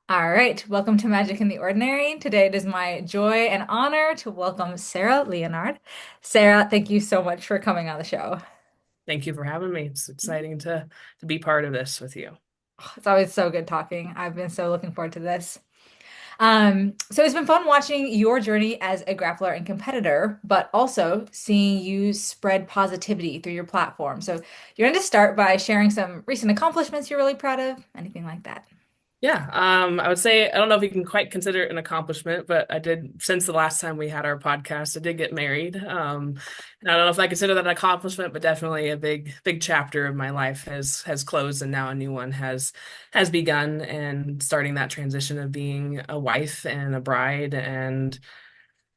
All right, welcome to Magic in the Ordinary. Today it is my joy and honor to welcome Sarah Leonard. Sarah, thank you so much for coming on the show. Thank you for having me. It's exciting to be part of this with you. It's always so good talking. I've been so looking forward to this. So it's been fun watching your journey as a grappler and competitor, but also seeing you spread positivity through your platform. So you're going to start by sharing some recent accomplishments you're really proud of, anything like that. Yeah, I would say I don't know if you can quite consider it an accomplishment, but I did since the last time we had our podcast, I did get married. And I don't know if I consider that an accomplishment, but definitely a big chapter of my life has closed and now a new one has begun and starting that transition of being a wife and a bride and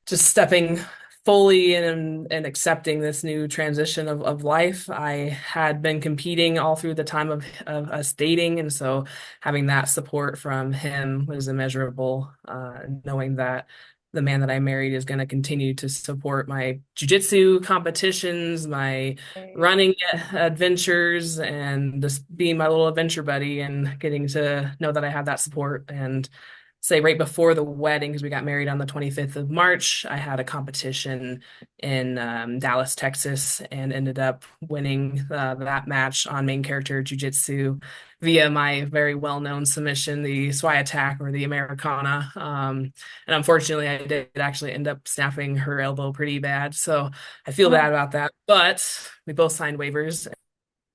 just stepping fully in and accepting this new transition of life. I had been competing all through the time of us dating, and so having that support from him was immeasurable. Knowing that the man that I married is going to continue to support my jujitsu competitions, my Right. running adventures, and just being my little adventure buddy and getting to know that I have that support and say right before the wedding, because we got married on the 25th of March, I had a competition in Dallas, Texas, and ended up winning that match on main character Jiu-Jitsu via my very well-known submission, the Swi-Attack or the Americana. And unfortunately, I did actually end up snapping her elbow pretty bad. So I feel bad about that. But we both signed waivers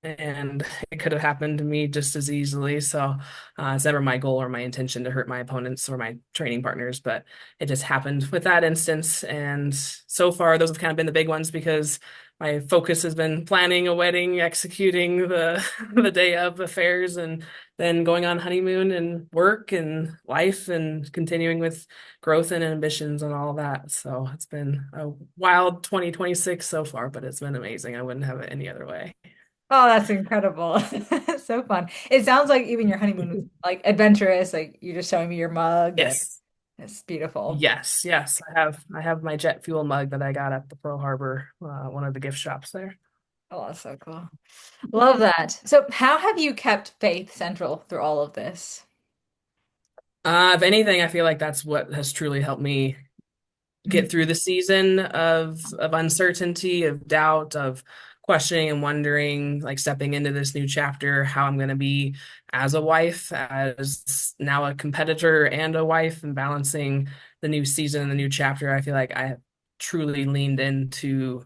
and it could have happened to me just as easily. So it's never my goal or my intention to hurt my opponents or my training partners, but it just happened with that instance. And so far, those have kind of been the big ones because my focus has been planning a wedding, executing the the day of affairs, and then going on honeymoon and work and life and continuing with growth and ambitions and all of that. So it's been a wild 2026 so far, but it's been amazing. I wouldn't have it any other way. Oh, that's incredible. So fun. It sounds like even your honeymoon was like adventurous, like you're just showing me your mug and Yes. it's beautiful. Yes. I have my jet fuel mug that I got at the Pearl Harbor, one of the gift shops there. Oh, that's so cool. Love that. So, how have you kept faith central through all of this? If anything, I feel like that's what has truly helped me Mhm. get through the season of uncertainty, of doubt, of questioning and wondering, like stepping into this new chapter, how I'm going to be as a wife, as now a competitor and a wife, and balancing the new season and the new chapter. I feel like I have truly leaned into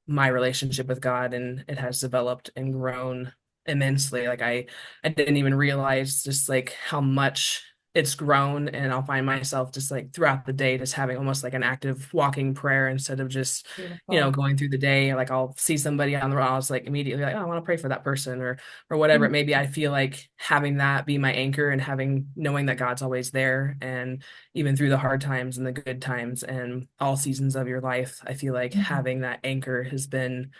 my relationship with God and it has developed and grown immensely. Like I didn't even realize just like how much it's grown, and I'll find myself just like throughout the day just having almost like an active walking prayer instead of just, Beautiful. going through the day. Like I'll see somebody on the road, I was like immediately like, oh, I want to pray for that person or whatever it may be. I feel like having that be my anchor and having knowing that God's always there and even through the hard times and the good times and all seasons of your life. I feel like Mhm. having that anchor has been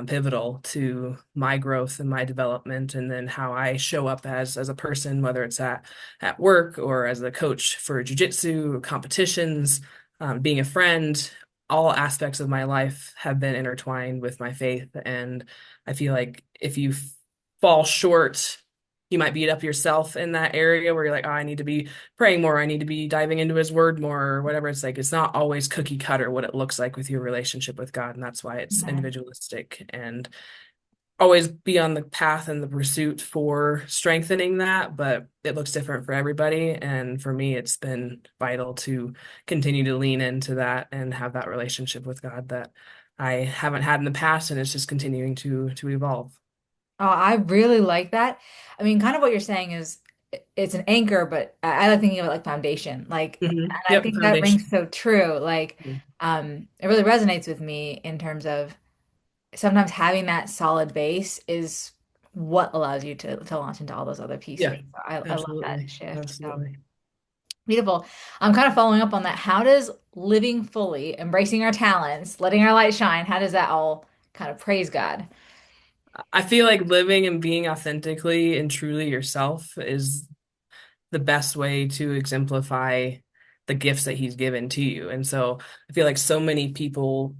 pivotal to my growth and my development, and then how I show up as a person, whether it's at work or as a coach for jujitsu competitions, being a friend. All aspects of my life have been intertwined with my faith, and I feel like if you fall short, you might beat up yourself in that area where you're like, oh, I need to be praying more, I need to be diving into his word more, or whatever. It's like it's not always cookie cutter what it looks like with your relationship with God. And that's why it's Amen. individualistic and always be on the path and the pursuit for strengthening that, but it looks different for everybody. And for me, it's been vital to continue to lean into that and have that relationship with God that I haven't had in the past, and it's just continuing to evolve. Oh, I really like that. I mean, kind of what you're saying is it's an anchor, but I like thinking of it like foundation. Like, and I Yep, think that foundation. rings so true. Like, it really resonates with me in terms of sometimes having that solid base is what allows you to launch into all those other pieces. Yeah, So I love that absolutely. shift. So Absolutely. beautiful. I'm kind of following up on that. How does living fully, embracing our talents, letting our light shine, how does that all kind of praise God? I feel like living and being authentically and truly yourself is the best way to exemplify the gifts that he's given to you. And so I feel like so many people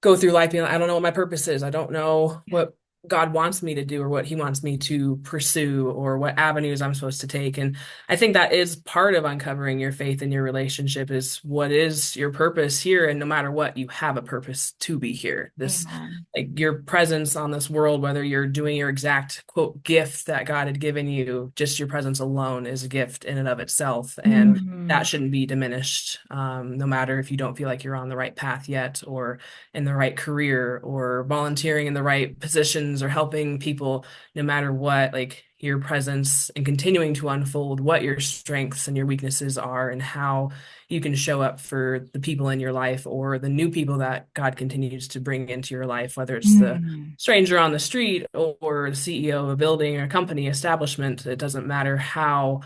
go through life being like, I don't know what my purpose is. I don't know Yeah. God wants me to do or what he wants me to pursue or what avenues I'm supposed to take. And I think that is part of uncovering your faith in your relationship is what is your purpose here. And no matter what, you have a purpose to be here. This, Amen. like your presence on this world, whether you're doing your exact quote gift that God had given you, just your presence alone is a gift in and of itself. And that Mm. shouldn't be diminished, no matter if you don't feel like you're on the right path yet or in the right career or volunteering in the right positions or helping people, no matter what, like your presence and continuing to unfold what your strengths and your weaknesses are and how you can show up for the people in your life or the new people that God continues to bring into your life, whether it's the Mm. stranger on the street or the CEO of a building or a company establishment. It doesn't matter how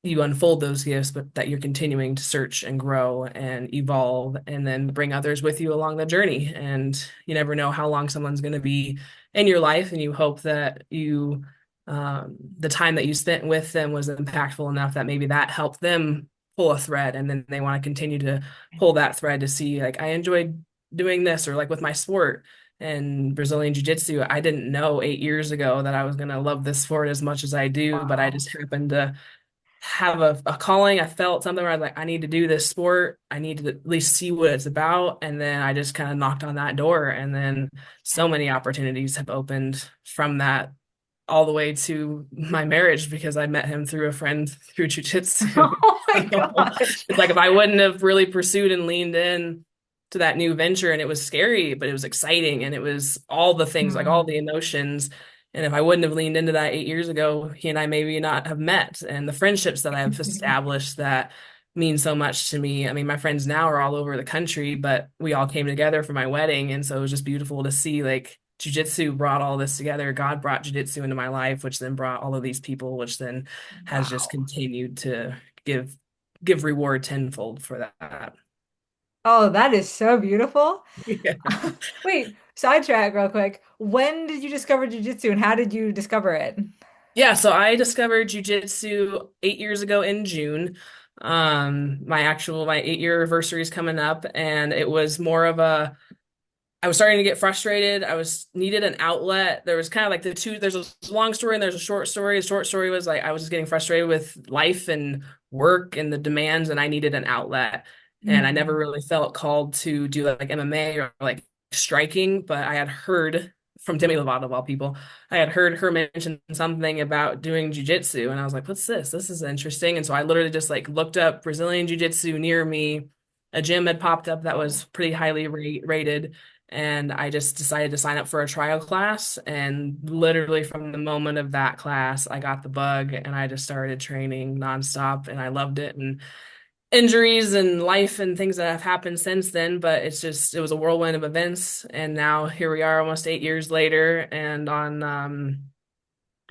you unfold those gifts, but that you're continuing to search and grow and evolve and then bring others with you along the journey. And you never know how long someone's going to be in your life. And you hope that the time that you spent with them was impactful enough that maybe that helped them pull a thread. And then they want to continue to pull that thread to see, like, I enjoyed doing this, or like with my sport. And Brazilian Jiu-Jitsu, I didn't know 8 years ago that I was going to love this sport as much as I do, but I Wow. just happened to have a calling. I felt something where I was like, I need to do this sport. I need to at least see what it's about. And then I just kind of knocked on that door. And then so many opportunities have opened from that all the way to my marriage because I met him through a friend through jujitsu. Oh my So gosh. it's like if I wouldn't have really pursued and leaned in to that new venture, and it was scary, but it was exciting, and it was all the things, like all the Mm. emotions. And if I wouldn't have leaned into that 8 years ago, he and I maybe not have met. And the friendships that I've established that mean so much to me. I mean, my friends now are all over the country, but we all came together for my wedding. And so it was just beautiful to see like jiu-jitsu brought all this together. God brought jiu-jitsu into my life, which then brought all of these people, which then has just Wow. continued to give give reward tenfold for that. Oh, that is so beautiful. Yeah. Wait, sidetrack real quick. When did you discover jujitsu and how did you discover it? Yeah, so I discovered jujitsu 8 years ago in June. My 8-year anniversary is coming up, and it was more of a I was starting to get frustrated. I was needed an outlet. There was kind of like there's a long story and there's a short story. The short story was like I was just getting frustrated with life and work and the demands, and I needed an outlet. And I never Mm. really felt called to do like MMA or like striking, but I had heard from Demi Lovato of all people, I had heard her mention something about doing jujitsu, and I was like, "What's this? This is interesting." And so I literally just like looked up Brazilian jiu-jitsu near me. A gym had popped up that Oh. was pretty highly rated, and I just decided to sign up for a trial class. And literally from the moment of that class, I got the bug and I just started training nonstop and I loved it. And injuries and life and things that have happened since then, but it was a whirlwind of events. And now here we are almost 8 years later. And on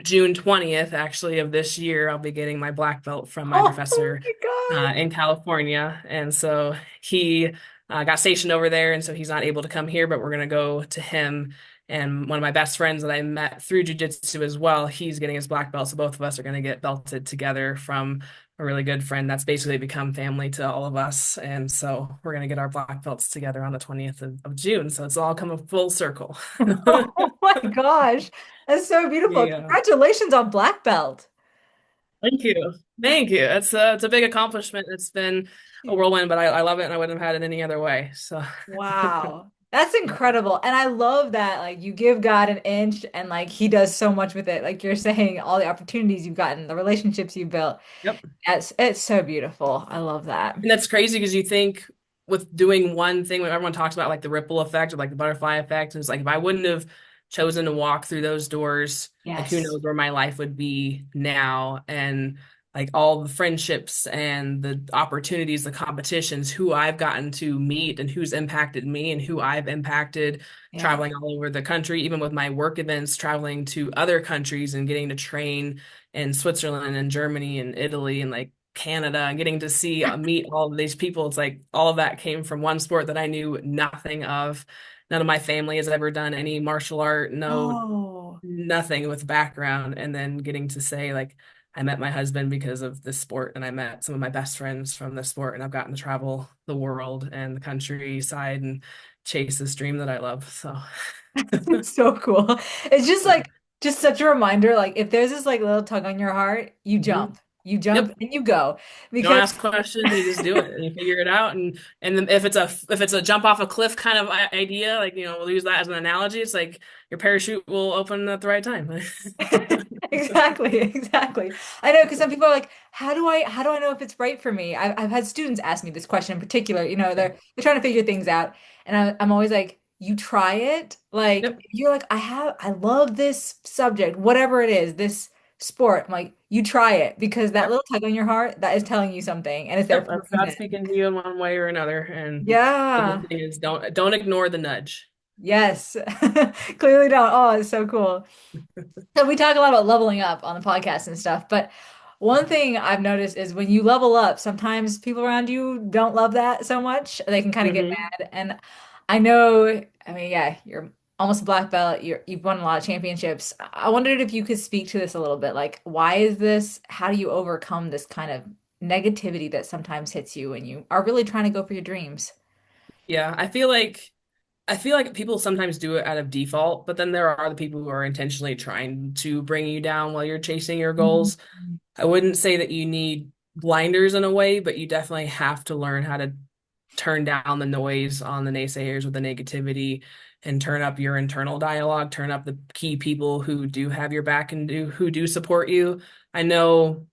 June 20th, actually, of this year, I'll be getting my black belt from my Oh professor my God. in California. And so he got stationed over there. And so he's not able to come here, but we're going to go to him. And one of my best friends that I met through jiu-jitsu as well, he's getting his black belt. So both of us are going to get belted together from a really good friend that's basically become family to all of us. And so we're going to get our black belts together on the 20th of June. So it's all coming full circle. Oh my gosh. That's so beautiful. Yeah. Congratulations on black belt. Thank you. Thank you. It's a big accomplishment. It's been a whirlwind, but I love it and I wouldn't have had it any other way. So Wow. That's incredible. And I love that like you give God an inch and like he does so much with it. Like you're saying all the opportunities you've gotten, the relationships you built. yep. It's so beautiful. I love that. And that's crazy because you think with doing one thing, when everyone talks about like the ripple effect or like the butterfly effect, and it's like if I wouldn't have chosen to walk through those doors, like who Yes. knows where my life would be now. And like all the friendships and the opportunities, the competitions, who I've gotten to meet and who's impacted me and who I've impacted Yeah. traveling all over the country, even with my work events, traveling to other countries and getting to train in Switzerland and Germany and Italy and like Canada and getting to see meet all of these people. It's like all of that came from one sport that I knew nothing of. None of my family has ever done any martial art, no Oh. nothing with background. And then getting to say like I met my husband because of this sport, and I met some of my best friends from the sport, and I've gotten to travel the world and the countryside and chase this dream that I love. So, It's so cool. It's just like just such a reminder, like if there's this like little tug on your heart, you mhm. jump. You jump Yep. and you go. You don't Because ask questions, you just do it and you figure it out. And then if it's a jump off a cliff kind of idea, like we'll use that as an analogy. It's like your parachute will open at the right time. exactly, exactly. I know because some people are like, how do I know if it's right for me? I've had students ask me this question in particular. They're trying to figure things out, and I'm always like, you try it. Like Yep. if you're like, I love this subject, whatever it is, this sport. I'm like, you try it because that Yep. little tug on your heart that is telling you something, and it's there Yep. for a That's God reason. speaking to you in one way or another. And the Yeah. good thing is don't ignore the nudge. Yes. Clearly don't. Oh, it's so cool. So we talk a lot about leveling up on the podcast and stuff, but one thing I've noticed is when you level up, sometimes people around you don't love that so much. They can kind of get Hmm. mad. And I know, I mean, yeah, you're almost a black belt. You've won a lot of championships. I wondered if you could speak to this a little bit. Like, why is this? How do you overcome this kind of negativity that sometimes hits you when you are really trying to go for your dreams? Yeah, I feel like people sometimes do it out of default, but then there are the people who are intentionally trying to bring you down while you're chasing your Mhm. goals. I wouldn't say that you need blinders in a way, but you definitely have to learn how to turn down the noise on the naysayers with the negativity and turn up your internal dialogue, turn up the key people who do have your back and who do support you. I know,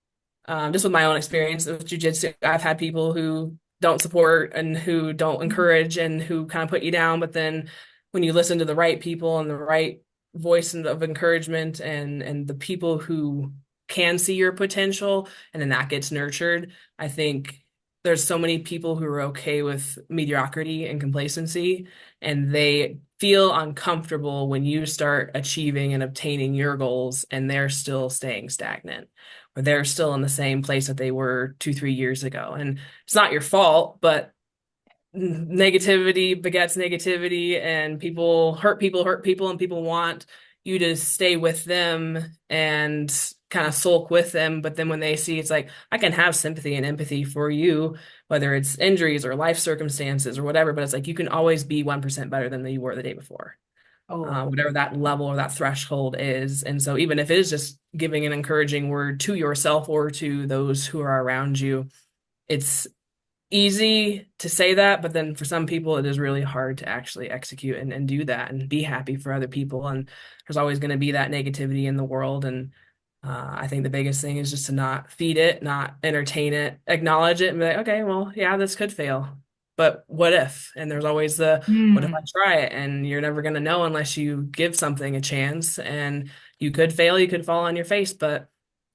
just with my own experience with jiu-jitsu, I've had people who don't support and who don't encourage and who kind of put you down, but then when you listen to the right people and the right voice of encouragement and the people who can see your potential and then that gets nurtured, I think there's so many people who are okay with mediocrity and complacency, and they feel uncomfortable when you start achieving and obtaining your goals and they're still staying stagnant or they're still in the same place that they were 2, 3 years ago. And it's not your fault, but negativity begets negativity, and hurt people, and people want you to stay with them and kind of sulk with them. But then when they see it's like, I can have sympathy and empathy for you, whether it's injuries or life circumstances or whatever, but it's like you can always be 1% better than you were the day before. Oh. Whatever that level or that threshold is. And so, even if it is just giving an encouraging word to yourself or to those who are around you, it's easy to say that, but then for some people, it is really hard to actually execute and do that and be happy for other people. And there's always going to be that negativity in the world. And I think the biggest thing is just to not feed it, not entertain it, acknowledge it, and be like, okay, well, yeah, this could fail. But what if? And there's always the what if I Hmm. try it? And you're never going to know unless you give something a chance. And you could fail, you could fall on your face, but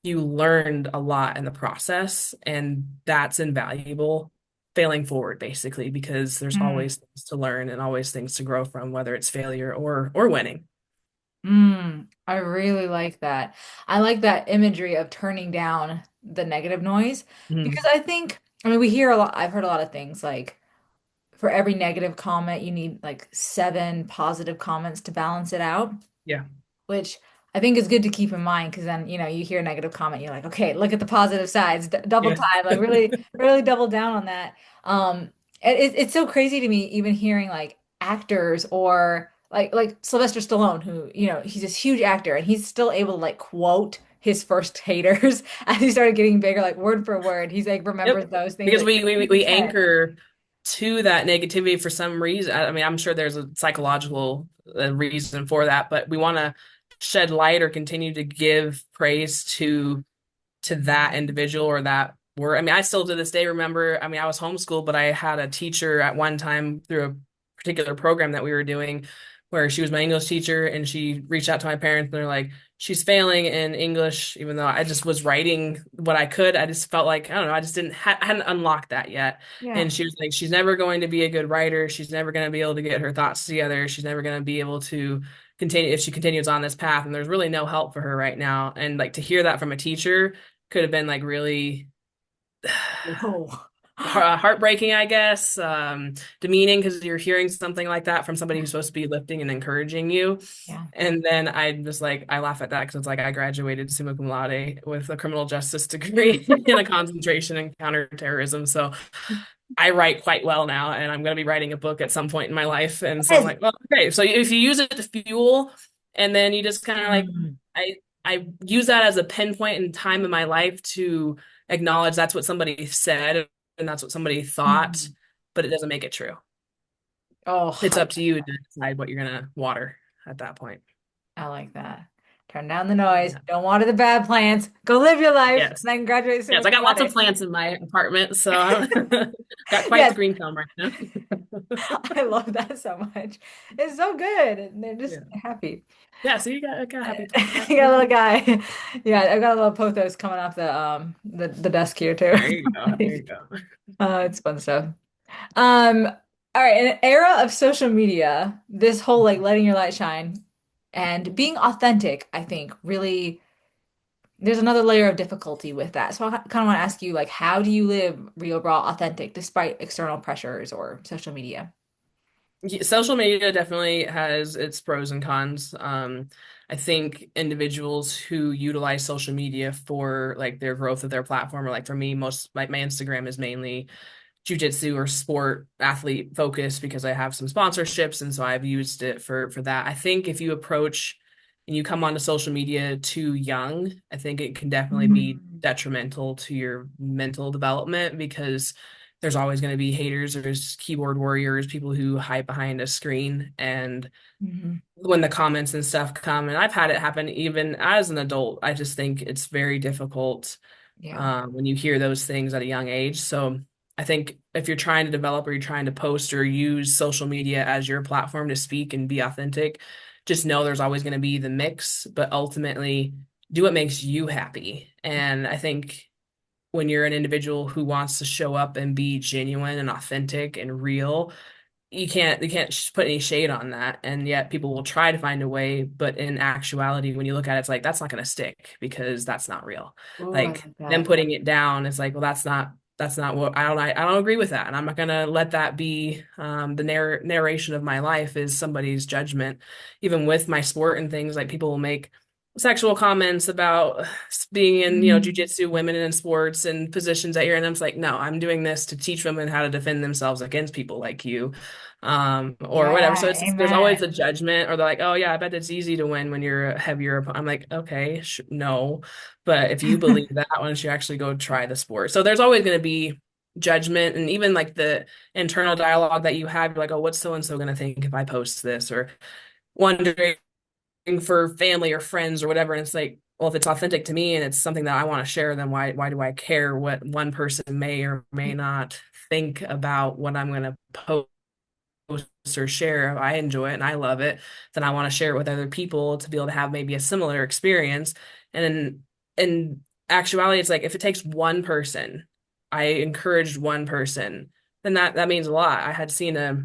you learned a lot in the process. And that's invaluable failing forward, basically, because there's Hmm. always things to learn and always things to grow from, whether it's failure or winning. I really like that. I like that imagery of turning down the negative noise because Mhm. I mean, we hear a lot, I've heard a lot of things like for every negative comment, you need like seven positive comments to balance it out, Yeah. which I think is good to keep in mind because then, you hear a negative comment, you're like, okay, look at the positive sides, double Yeah. time, like really, really double down on that. Um, it's so crazy to me even hearing like actors or like Sylvester Stallone, who, he's this huge actor and he's still able to like quote his first haters as he started getting bigger, like word for word. He's like remembers Yep. those things Because like in we his head. anchor to that negativity for some reason. I mean, I'm sure there's a psychological reason for that, but we want to shed light or continue to give praise to that individual or that word. I mean, I still to this day remember, I mean, I was homeschooled, but I had a teacher at one time through a particular program that we were doing where she was my English teacher, and she reached out to my parents and they're like, she's failing in English, even though I just was writing what I could. I just felt like, I don't know, I just I hadn't unlocked that yet. Yeah. And she was like, she's never going to be a good writer. She's never going to be able to get her thoughts together. She's never going to be able to continue if she continues on this path. And there's really no help for her right now. And like to hear that from a teacher could have been like really Whoa. heartbreaking, I guess, demeaning because you're hearing something like that from somebody who's supposed to be lifting and encouraging you. Yeah. And then I just like, I laugh at that because it's like I graduated summa cum laude with a criminal justice degree in a concentration in counterterrorism. So I write quite well now, and I'm going to be writing a book at some point in my life. And so I'm Yes. like, well, okay. So if you use it to fuel, and then you just kind of like, Mm, I use that as a pinpoint in time in my life to acknowledge that's what somebody said and that's what somebody thought, mm. but it doesn't make it true. Oh, It's up to you to decide what you're gonna water at that point. I like that. Turn down the noise. Yeah. Don't water the bad plants. Go live your life. And Yes. then graduate Yes, summa I cum got lots of laude. plants in my apartment, so I got quite the Yes, green thumb right now. I love that so much. It's so good. And they're just Yeah. happy. Yeah, so you got a You happy got a little green thumb. guy. Yeah, I got a little pothos coming off the desk here too. There you go. There you go. It's fun stuff. All right, in an era of social media, this whole like letting your light shine and being authentic, I think really there's another layer of difficulty with that. So I kind of want to ask you like how do you live real, raw, authentic despite external pressures or social media? Social media definitely has its pros and cons. I think individuals who utilize social media for like their growth of their platform, or like for me, most like my Instagram is mainly jujitsu or sport athlete focused because I have some sponsorships, and so I've used it for that. I think if you approach and you come onto social media too young, I think it can definitely be Mm, detrimental to your mental development because there's always going to be haters, there's keyboard warriors, people who hide behind a screen, and mhm. when the comments and stuff come, and I've had it happen even as an adult, I just think it's very difficult Yeah. when you hear those things at a young age. So I think if you're trying to develop or you're trying to post or use social media as your platform to speak and be authentic, just know there's always going to be the mix, but ultimately do what makes you happy. And I think when you're an individual who wants to show up and be genuine and authentic and real, you can't put any shade on that, and yet people will try to find a way, but in actuality when you look at it, it's like that's not going to stick because that's not real. Oh, I Like like them that. putting it down, it's like, well, that's not what I don't agree with that, and I'm not going to let that be the narration of my life is somebody's judgment. Even with my sport and things, like people will make sexual comments about being in, Mm. jujitsu, women in sports and positions that you're in. I'm just like, no, I'm doing this to teach women how to defend themselves against people like you, or whatever. So Yeah, it's there's always amen. a judgment, or they're like, oh yeah, I bet it's easy to win when you're a heavier I'm like, okay, no, but if you believe that, why don't you actually go try the sport? So there's always going to be judgment, and even like the internal dialogue that you have, you're like, oh, what's so and so going to think if I post this, or wondering for family or friends or whatever. And it's like, well, if it's authentic to me and it's something that I want to share, then why do I care what one person may or may not think about what I'm going to post or share? If I enjoy it and I love it, then I want to share it with other people to be able to have maybe a similar experience. And in actuality, it's like if it takes one person, I encouraged one person, then that means a lot. I had seen a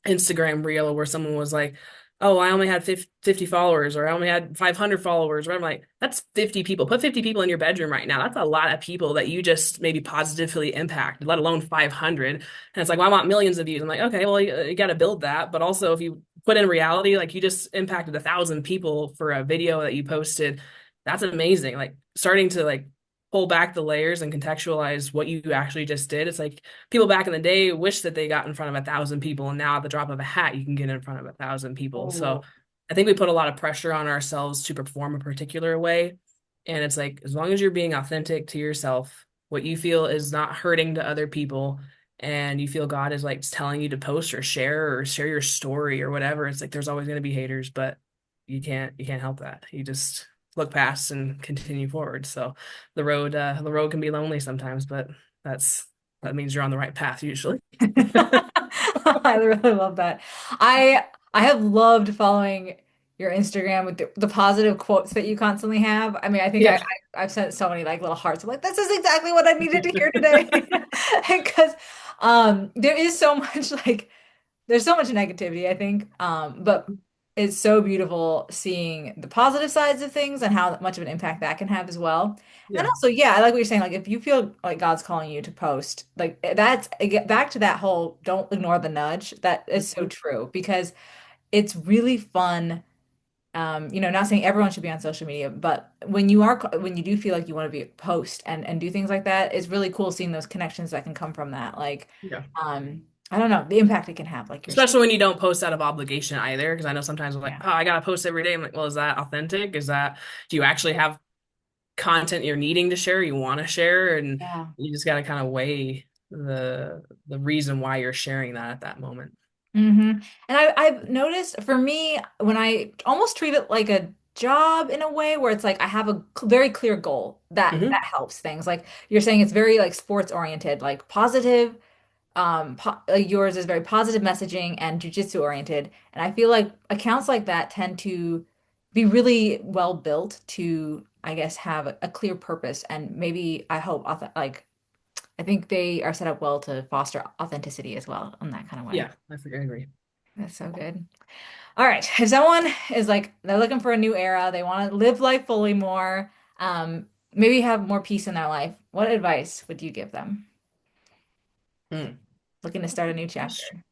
Instagram reel where someone was like, "Oh, I only had 50 followers, or I only had 500 followers." Or I'm like, "That's 50 people. Put 50 people in your bedroom right now. That's a lot of people that you just maybe positively impacted, let alone 500." And it's like, "Well, I want millions of views." I'm like, "Okay, well, you got to build that." But also, if you put in reality, like you just impacted 1,000 people for a video that you posted, that's amazing. Like starting to like pull back the layers and contextualize what you actually just did. It's like people back in the day wish that they got in front of 1,000 people, and now at the drop of a hat, you can get in front of 1,000 people. So Oh, I think we put a lot of pressure on ourselves to perform a particular way. And it's like, as long as you're being authentic to yourself, what you feel is not hurting to other people, and you feel God is like telling you to post or share your story or whatever, it's like there's always going to be haters, but you can't help that. You just look past and continue forward. So the road can be lonely sometimes, but that means you're on the right path usually. I really love that. I have loved following your Instagram with the positive quotes that you constantly have. I mean, I think Yeah. I've sent so many like little hearts. I'm like, this is exactly what I needed to hear today. Because there is so much like there's so much negativity, I think. But it's so beautiful seeing the positive sides of things and how much of an impact that can have as well. And Yeah. also, yeah, I like what you're saying. Like, if you feel like God's calling you to post, like that's get back to that whole don't ignore the nudge. That is so Mhm. true because it's really fun. Not saying everyone should be on social media, but when you do feel like you want to be post and do things like that, it's really cool seeing those connections that can come from that. Like, Yeah. I don't know, the impact it can have, like you're saying. Especially when you don't post out of obligation either, because I know sometimes I'm like, Yeah. oh, I gotta post every day. I'm like, well, is that authentic? Do you actually have content you're needing to share, you want to share, and Yeah. you just gotta kind of weigh the reason why you're sharing that at that moment. And I've noticed for me, when I almost treat it like a job in a way where it's like I have a very clear goal that Hmm. helps things. Like you're saying, it's very like sports oriented, like positive. Like yours is very positive messaging and jujitsu oriented. And I feel like accounts like that tend to be really well built to, I guess, have a clear purpose and maybe I hope like I think they are set up well to foster authenticity as well in that kind of way. Yeah, I agree. That's so good. All right. If someone is like they're looking for a new era, they want to live life fully more, maybe have more peace in their life, what advice would you give them? Hmm. Looking to start a new Gosh. chapter.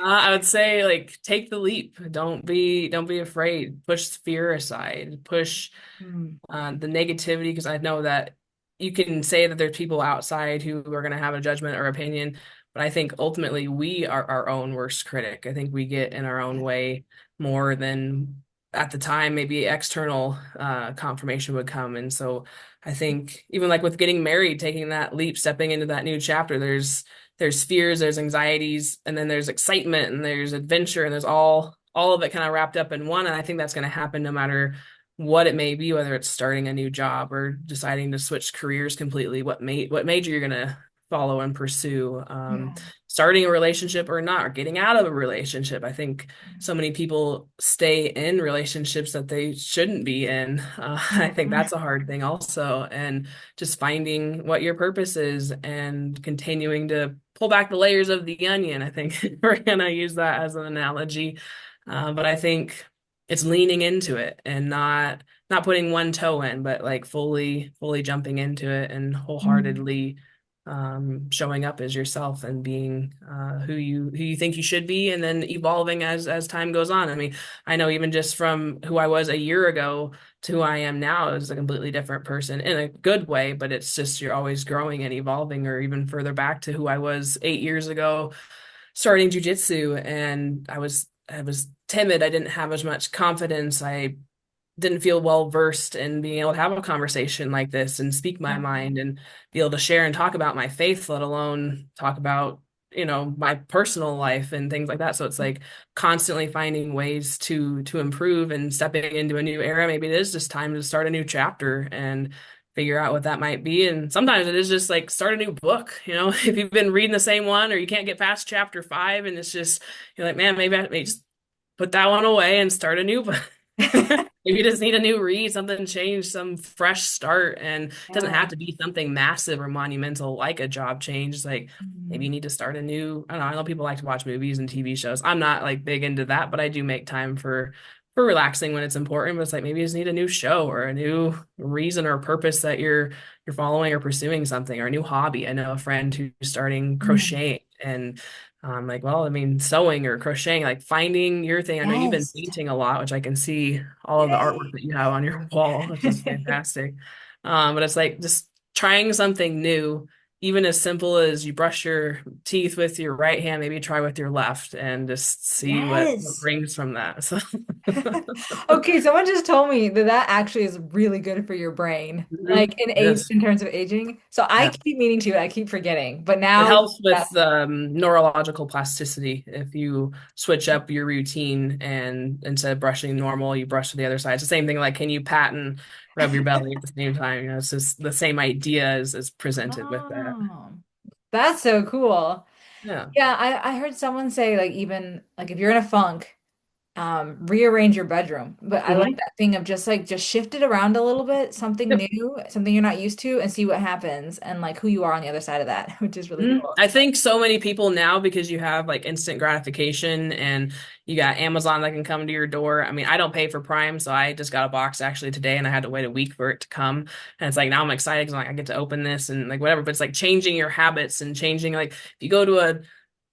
I would say like take the leap. Don't be afraid. Push fear aside. Push Hmm. the negativity because I know that you can say that there's people outside who are going to have a judgment or opinion, but I think ultimately we are our own worst critic. I think we get in our own way more than at the time maybe external confirmation would come. And so I think even like with getting married, taking that leap, stepping into that new chapter, there's fears, there's anxieties, and then there's excitement and there's adventure and there's all of it kind of wrapped up in one. And I think that's going to happen no matter what it may be, whether it's starting a new job or deciding to switch careers completely, what major you're gonna follow and pursue, Yeah. starting a relationship or not, or getting out of a relationship. I think so many people stay in relationships that they shouldn't be in. I think Mhm. that's a hard thing also, and just finding what your purpose is and continuing to pull back the layers of the onion. I think we're gonna use that as an analogy, but I think it's leaning into it and not putting one toe in, but like fully jumping into it and Mhm. wholeheartedly showing up as yourself and being who you think you should be, and then evolving as time goes on. I mean, I know even just from who I was a year ago to who I am now is a completely different person in a good way, but it's just you're always growing and evolving, or even further back to who I was 8 years ago starting jujitsu, and I was timid. I didn't have as much confidence. I didn't feel well versed in being able to have a conversation like this and speak my mind and be able to share and talk about my faith, let alone talk about, my personal life and things like that. So it's like constantly finding ways to improve and stepping into a new era. Maybe it is just time to start a new chapter and figure out what that might be. And sometimes it is just like start a new book, if you've been reading the same one or you can't get past chapter 5 and it's just you're like, man, maybe I may just put that one away and start a new book. Maybe you just need a new read, something change, some fresh start. And it doesn't Yeah. have to be something massive or monumental like a job change. It's like maybe you Mhm. need to start a new, I don't know, I know people like to watch movies and TV shows. I'm not like big into that, but I do make time for relaxing when it's important. But it's like maybe you just need a new show or a new reason or purpose that you're following or pursuing something, or a new hobby. I know a friend who's starting Mhm. crocheting, and like, well, I mean, sewing or crocheting, like finding your thing. I know you've been Yes. painting a lot, which I can see all of the artwork Yay. that you have on your wall, which is fantastic. But it's like just trying something new, even as simple as you brush your teeth with your right hand, maybe try with your left and just see what Yes. brings from that. So, Okay, someone just told me that that actually is really good for your brain, like mhm, in it age is. in terms of aging. So I Yeah. keep meaning to, I keep forgetting, but It now helps that with neurological plasticity. If you switch up your routine and instead of brushing normal, you brush to the other side. It's the same thing. Like, can you pat and rub your belly at the same time? It's just the same idea as presented with that. oh, that's so cool. Yeah. Yeah, I heard someone say like even like if you're in a funk. rearrange your bedroom. But I like Hmm. that thing of just shift it around a little bit, something new, something you're not used to, and see what happens and like who you are on the other side of that, which is really Mhm. cool. I think so many people now, because you have like instant gratification and you got Amazon that can come to your door. I mean, I don't pay for Prime, so I just got a box actually today and I had to wait a week for it to come. And it's like now I'm excited because like I get to open this and like whatever, but it's like changing your habits and changing like if you go to a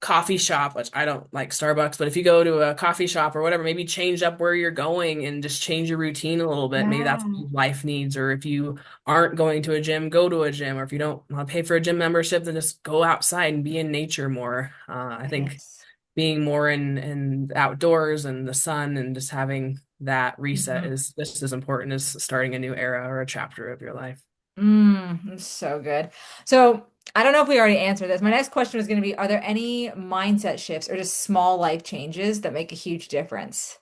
coffee shop, which I don't like Starbucks, but if you go to a coffee shop or whatever, maybe change up where you're going and just change your routine a little bit. Maybe that's Yeah. what life needs. Or if you aren't going to a gym, go to a gym. Or if you don't want to pay for a gym membership, then just go outside and be in nature more. I think Yes. being more in outdoors and the sun and just having that reset Mhm. is just as important as starting a new era or a chapter of your life. It's so good. So I don't know if we already answered this. My next question was going to be, are there any mindset shifts or just small life changes that make a huge difference?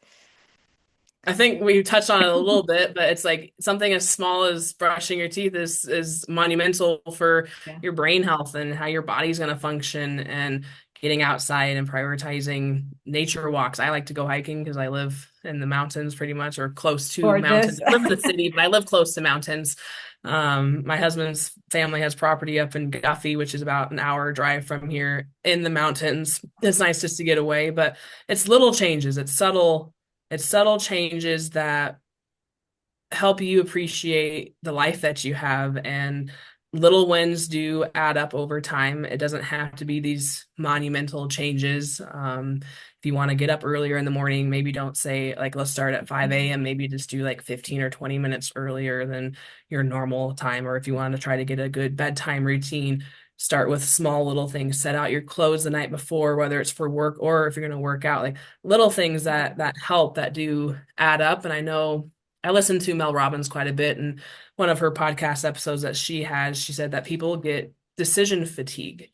I think we touched on it a little bit, but it's like something as small as brushing your teeth is monumental for Yeah. your brain health and how your body's going to function and getting outside and prioritizing nature walks. I like to go hiking because I live in the mountains pretty much or close to Gorgeous. mountains. I live in the city, but I live close to mountains. My husband's family has property up in Guffey, which is about an hour drive from here in the mountains. It's nice just to get away, but it's little changes. It's subtle changes that help you appreciate the life that you have, and little wins do add up over time. It doesn't have to be these monumental changes. If you want to get up earlier in the morning, maybe don't say like let's start at 5 a.m. Maybe just do like 15 or 20 minutes earlier than your normal time. Or if you want to try to get a good bedtime routine, start with small little things. Set out your clothes the night before, whether it's for work or if you're going to work out. Like little things that help, that do add up. And I know I listen to Mel Robbins quite a bit, and one of her podcast episodes that she has, she said that people get decision fatigue.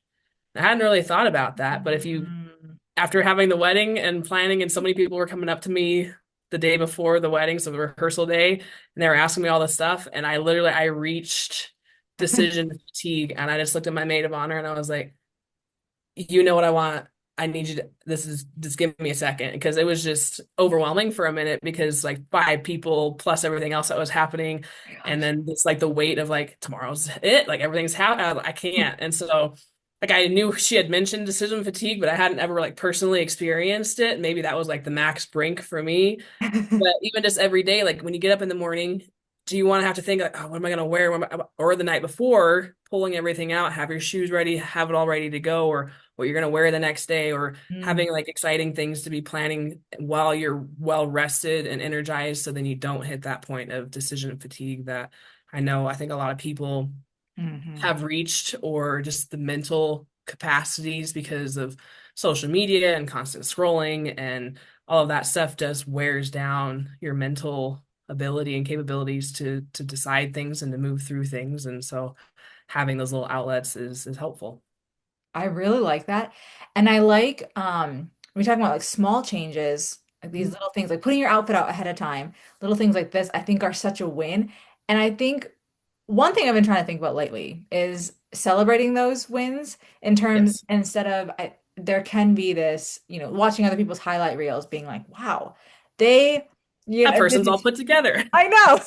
I hadn't really thought about that, but if you, Mm. after having the wedding and planning, and so many people were coming up to me the day before the wedding, so the rehearsal day, and they were asking me all this stuff, and I reached decision fatigue, and I just looked at my maid of honor and I was like, you know what I want. I need you to, just give me a second, because it was just overwhelming for a minute because like five people plus everything else that was happening. Oh my And gosh. then it's like the weight of like, tomorrow's it, like everything's happening. I can't. And so like I knew she had mentioned decision fatigue, but I hadn't ever like personally experienced it. Maybe that was like the max brink for me. But even just every day, like when you get up in the morning, do you want to have to think like, oh, what am I going to wear? Or the night before, pulling everything out, have your shoes ready, have it all ready to go, or what you're going to wear the next day, or Mm, having like exciting things to be planning while you're well rested and energized, so then you don't hit that point of decision fatigue that I think a lot of people mhm. have reached, or just the mental capacities because of social media and constant scrolling and all of that stuff just wears down your mental ability and capabilities to decide things and to move through things. And so having those little outlets is helpful. I really like that. And I like we talking about like small changes, like these little things, like putting your outfit out ahead of time, little things like this, I think are such a win. And I think one thing I've been trying to think about lately is celebrating those wins in terms Yes. instead of there can be this, watching other people's highlight reels being like, wow, they, That did person's all this. put together. I know.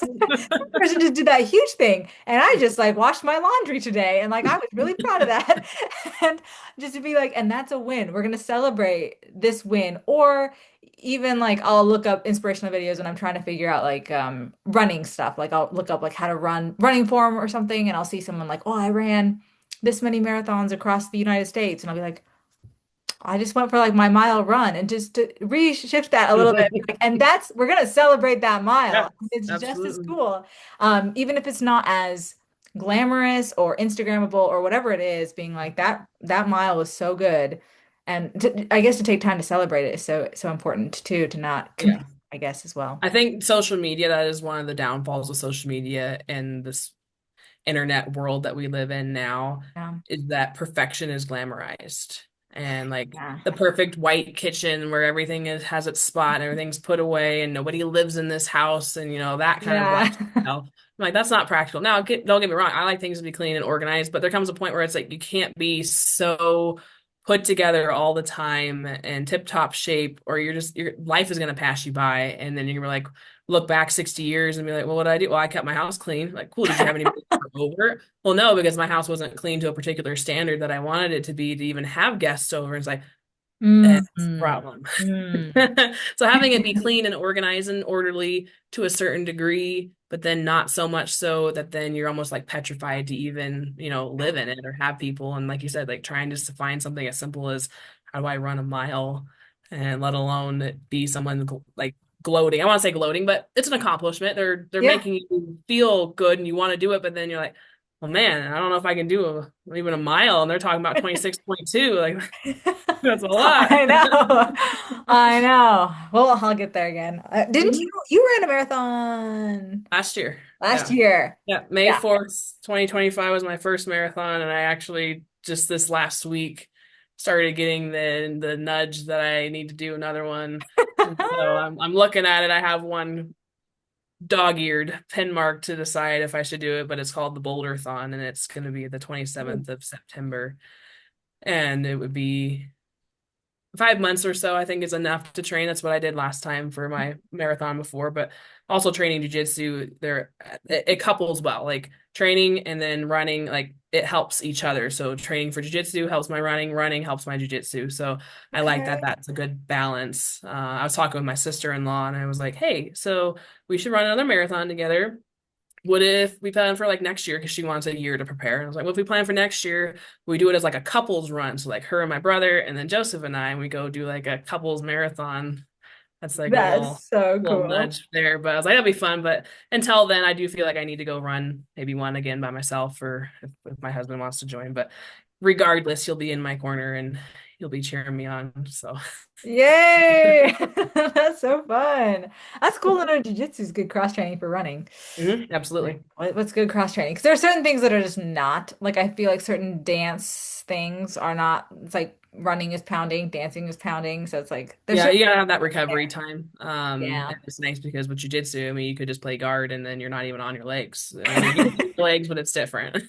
Person just did that huge thing, and I just like washed my laundry today, and like I was really proud of that. And just to be like, and that's a win. We're gonna celebrate this win. Or even like I'll look up inspirational videos when I'm trying to figure out like running stuff. Like I'll look up like how to run running form or something, and I'll see someone like, oh, I ran this many marathons across the United States, and I'll be like, I just went for like my mile run, and just to reshift that a little bit. Like, and that's we're gonna celebrate that mile. Yes, It's just as absolutely. cool. Even if it's not as glamorous or Instagrammable or whatever it is, being like that mile was so good. And I guess to take time to celebrate it is so important too, to not compare, Yeah. I guess, as well. I think social media, that is one of the downfalls of social media and this internet world that we live in now, Yeah. is that perfection is glamorized. And like Yeah. the perfect white kitchen where everything has its spot and everything's put away and nobody lives in this house, and that kind of Yeah. lifestyle. I'm like, that's not practical. Now, don't get me wrong, I like things to be clean and organized, but there comes a point where it's like you can't be so put together all the time and tip top shape, or your life is going to pass you by. And then you're like, look back 60 years and be like, well, what did I do? Well, I kept my house clean. Like, cool. Did you have anybody over? Well, no, because my house wasn't clean to a particular standard that I wanted it to be to even have guests over. And it's like, Mm, that's the problem. mm. So having it be clean and organized and orderly to a certain degree, but then not so much so that then you're almost like petrified to even, live in it or have people. And like you said, like trying just to find something as simple as how do I run a mile, and let alone it be someone like gloating. I want to say gloating, but it's an accomplishment. They're Yeah. making you feel good and you want to do it, but then you're like, well, man, I don't know if I can do even a mile. And they're talking about 26.2. Like, that's a lot. I know. I know. Well, I'll get there again. Didn't Mhm. you ran a marathon Last year. last Yeah. year? Yeah. May Yeah. 4th, 2025 was my first marathon. And I actually just this last week started getting the nudge that I need to do another one. And so I'm looking at it. I have one dog-eared pin mark to decide if I should do it, but it's called the Boulder-thon, and it's going to be the 27th of September. And it would be 5 months or so, I think, is enough to train. That's what I did last time for my marathon before, but also training jiu-jitsu there, it couples well, like training and then running, like it helps each other. So training for jiu-jitsu helps my running helps my jiu-jitsu. So I like that. Okay. That's a good balance. I was talking with my sister-in-law and I was like, hey, so we should run another marathon together. What if we plan for like next year? Because she wants a year to prepare. And I was like, well, if we plan for next year, we do it as like a couples run. So like her and my brother, and then Joseph and I, and we go do like a couples marathon. That's like a That's so little cool. nudge there. But I was like, that'd be fun. But until then, I do feel like I need to go run maybe one again by myself, or if my husband wants to join. But regardless, you'll be in my corner and you'll be cheering me on. So Yay! That's so fun. That's cool to know jiu-jitsu is good cross training for running. absolutely. Like, what's good cross training? Because there are certain things that are just not. Like, I feel like certain dance things are not. It's like running is pounding, dancing is pounding. So it's like there's Yeah, certain you gotta have that things recovery there. time. Yeah. And it's nice because with jujitsu, I mean, you could just play guard and then you're not even on your legs. I mean, you're using your legs, but it's different.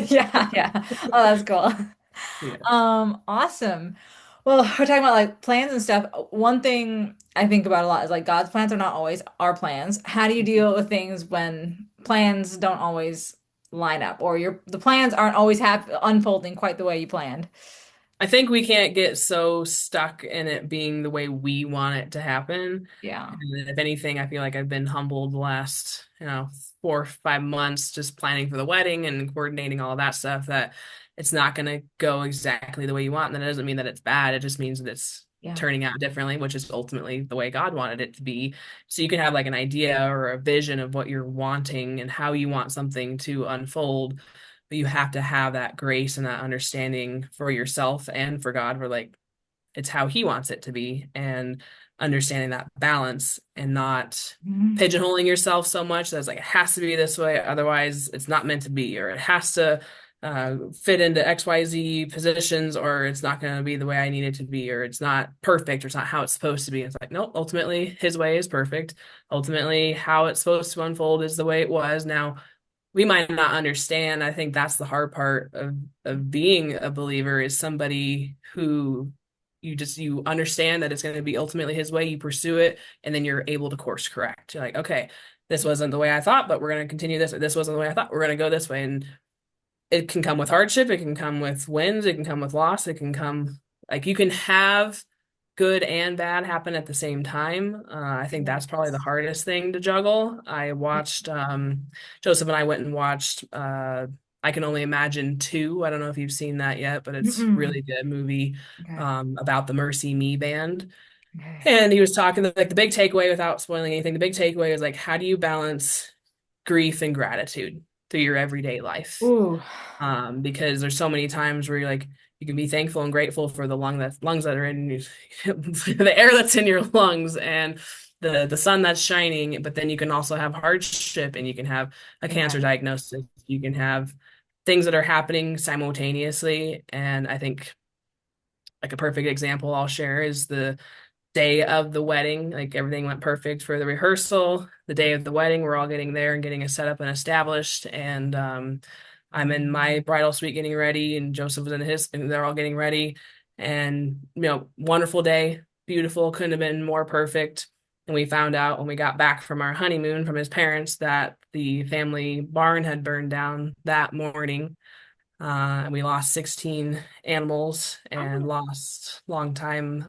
Yeah, yeah. Oh, that's cool. Yeah. Awesome. Well, we're talking about like plans and stuff. One thing I think about a lot is like God's plans are not always our plans. How do you deal with things when plans don't always line up or the plans aren't always unfolding quite the way you planned? I think we can't get so stuck in it being the way we want it to happen. Yeah. And if anything, I feel like I've been humbled the last, 4 or 5 months just planning for the wedding and coordinating all of that stuff that it's not going to go exactly the way you want. And that doesn't mean that it's bad. It just means that it's Yeah. turning out differently, which is ultimately the way God wanted it to be. So you can have like an idea or a vision of what you're wanting and how you want something to unfold, but you have to have that grace and that understanding for yourself and for God, where like it's how He wants it to be, and understanding that balance and not Mhm. pigeonholing yourself so much that it's like it has to be this way, otherwise it's not meant to be, or it has to fit into XYZ positions, or it's not going to be the way I need it to be, or it's not perfect, or it's not how it's supposed to be. It's like, nope, ultimately His way is perfect. Ultimately, how it's supposed to unfold is the way it was. Now, we might not understand. I think that's the hard part of being a believer, is somebody who you understand that it's going to be ultimately His way, you pursue it, and then you're able to course correct. You're like, okay, this wasn't the way I thought, but we're going to continue this, or this wasn't the way I thought, we're going to go this way. And it can come with hardship, it can come with wins, it can come with loss, it can come, like, you can have good and bad happen at the same time. I think that's probably the Yes. hardest thing to juggle. I watched Joseph and I went and watched I Can Only Imagine 2. I don't know if you've seen that yet, but it's Mm-mm. really good movie Okay. about the Mercy Me band. Okay. And he was talking, like, the big takeaway, without spoiling anything, the big takeaway is like, how do you balance grief and gratitude through your everyday life? Ooh. Because there's so many times where you're like, you can be thankful and grateful for the lungs that are in you, the air that's in your lungs, and the sun that's shining. But then you can also have hardship, and you can have a cancer Yeah. diagnosis. You can have things that are happening simultaneously. And I think like a perfect example I'll share is the day of the wedding. Like, everything went perfect for the rehearsal. The day of the wedding, we're all getting there and getting it set up and established. And I'm in my bridal suite getting ready, and Joseph was in his, and they're all getting ready. And, wonderful day, beautiful, couldn't have been more perfect. And we found out when we got back from our honeymoon from his parents that the family barn had burned down that morning. And we lost 16 animals and Oh, lost long time.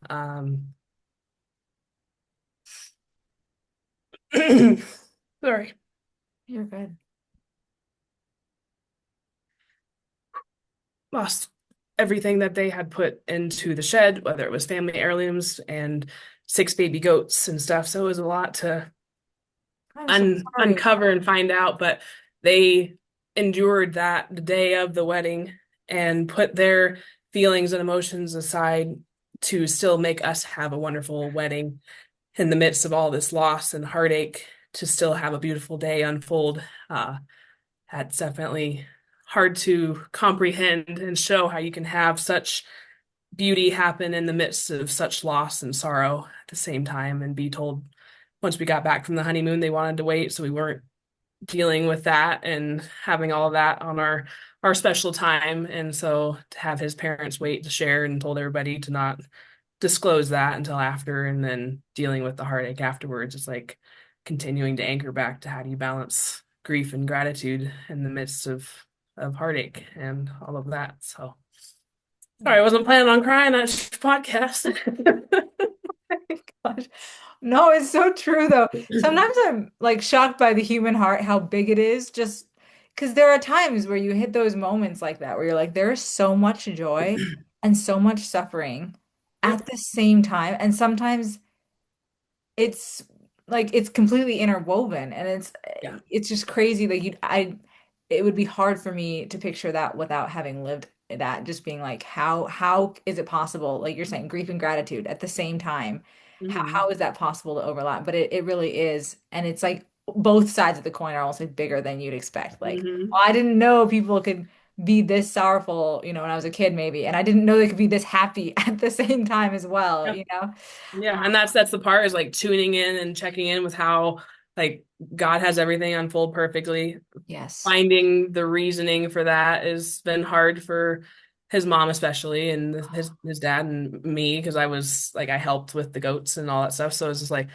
Sorry. you're good. Lost everything that they had put into the shed, whether it was family heirlooms and 6 baby goats and stuff. So it was a lot to I'm so sorry. uncover and find out, but they endured that the day of the wedding and put their feelings and emotions aside to still make us have a wonderful wedding in the midst of all this loss and heartache, to still have a beautiful day unfold. That's definitely hard to comprehend and show how you can have such beauty happen in the midst of such loss and sorrow at the same time, and be told once we got back from the honeymoon they wanted to wait, so we weren't dealing with that and having all of that on our special time. And so to have his parents wait to share, and told everybody to not disclose that until after, and then dealing with the heartache afterwards, it's like continuing to anchor back to how do you balance grief and gratitude in the midst of heartache and all of that. So sorry, I wasn't planning on crying on this podcast. Gosh. No, it's so true though. Sometimes I'm like shocked by the human heart, how big it is, just because there are times where you hit those moments like that where you're like, there is so much joy and so much suffering Yep. at the same time. And sometimes it's like it's completely interwoven and Yeah. it's just crazy. Like it would be hard for me to picture that without having lived that, just being like, how is it possible? Like you're saying, grief and gratitude at the same time. How Hmm. is that possible to overlap? But it really is. And it's like both sides of the coin are also bigger than you'd expect. Like, Hmm. well, I didn't know people could be this sorrowful, when I was a kid, maybe. And I didn't know they could be this happy at the same time as well, Yep. you know? Yeah, and that's the part, is like tuning in and checking in with how like God has everything unfold perfectly. Yes. Finding the reasoning for that has been hard for his mom especially, and his dad and me, because I was like I helped with the goats and all that stuff. So it's just like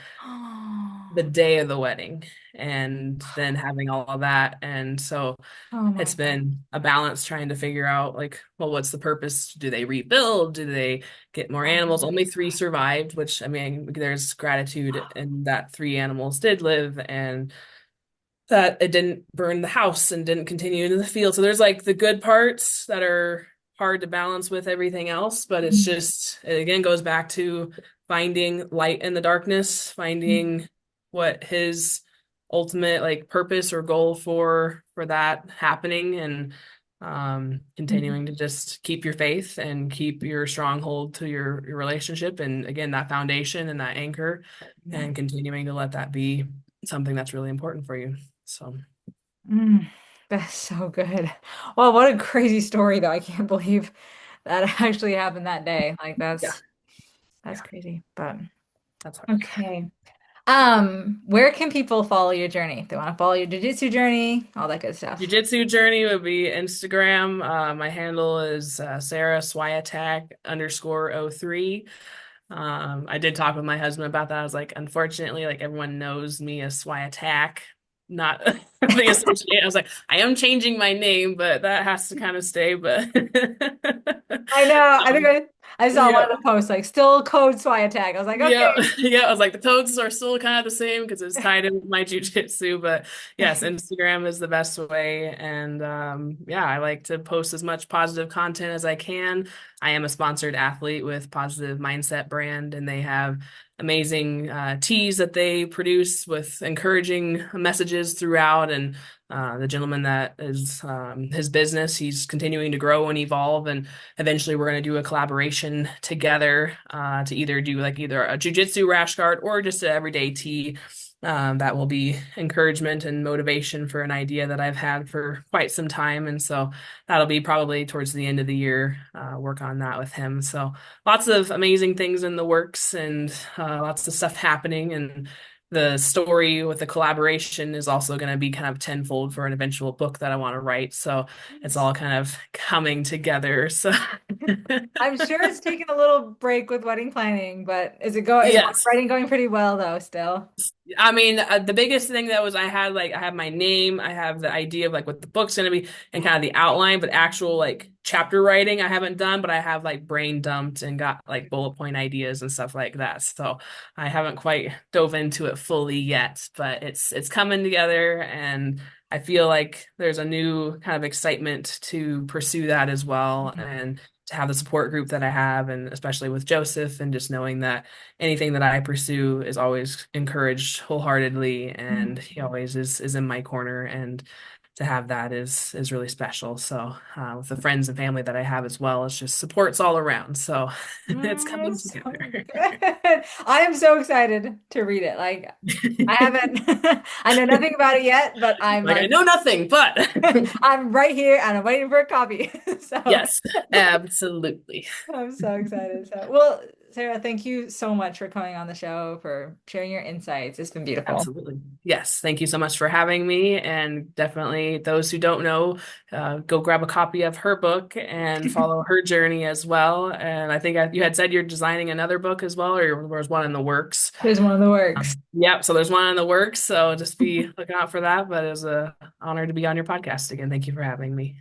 the day of the wedding and then having all of that. And so Oh it's my God. been a balance trying to figure out like, well, what's the purpose? Do they rebuild? Do they get more Oh animals? my Only three survived, which I mean, there's gratitude in that three animals did live, and that it didn't burn the house and didn't continue into the field. So there's like the good parts that are hard to balance with everything else, but it's God. just, it again goes back to finding light in the darkness, finding what his ultimate like purpose or goal for that happening, and continuing to just keep your faith and keep your stronghold to your relationship, and again that foundation and that anchor, Yeah. and continuing to let that be something that's really important for you. So, Mm, that's so good. Well, what a crazy story though. I can't believe that actually happened that day. Like yeah, that's yeah, crazy. But that's hard. okay. Where can people follow your journey? If they want to follow your jiu-jitsu journey, all that good stuff. Jiu-jitsu journey would be Instagram. My handle is Sarah Swi-Attack _03. I did talk with my husband about that. I was like, unfortunately, like everyone knows me as Swi-Attack, not the associate. I was like, I am changing my name, but that has to kind of stay. But I know. I think um, I saw one yeah. of the posts like still code Swi-Attack. I was like, okay. Yeah, yeah. I was like, the codes are still kind of the same because it's tied in with my jujitsu. But yes, Instagram is the best way. And yeah, I like to post as much positive content as I can. I am a sponsored athlete with Positive Mindset brand, and they have amazing teas that they produce with encouraging messages throughout. And the gentleman that is his business, he's continuing to grow and evolve, and eventually we're going to do a collaboration together to either do like either a jujitsu rash guard or just an everyday tee. That will be encouragement and motivation for an idea that I've had for quite some time. And so that'll be probably towards the end of the year, work on that with him. So lots of amazing things in the works, and lots of stuff happening. And the story with the collaboration is also going to be kind of tenfold for an eventual book that I want to write. So it's Nice. all kind of coming together. So I'm sure it's taken a little break with wedding planning, but is Yes. writing going pretty well though still? I mean, the biggest thing that was I have my name, I have the idea of like what the book's gonna be and kind of the outline, but actual like chapter writing I haven't done, but I have like brain dumped and got like bullet point ideas and stuff like that. So I haven't quite dove into it fully yet, but it's coming together and I feel like there's a new kind of excitement to pursue that as well and to have the support group that I have, and especially with Joseph, and just knowing that anything that I pursue is always encouraged wholeheartedly, and he always is in my corner, and to have that is really special. So with the friends and family that I have as well, it's just supports all around. So it's coming So together. good. I am so excited to read it. Like I haven't I know nothing about it yet, but I'm Like I like know nothing, but I'm right here and I'm waiting for a copy. So yes, absolutely. I'm so excited. So, well, Sarah, thank you so much for coming on the show, for sharing your insights. It's been beautiful. Absolutely. Yes. Thank you so much for having me. And definitely, those who don't know, go grab a copy of her book and follow her journey as well. And I think you had said you're designing another book as well, or there was one in the works. There's one of the works. Yep. So there's one in the works. So just be looking out for that. But it was an honor to be on your podcast again. Thank you for having me.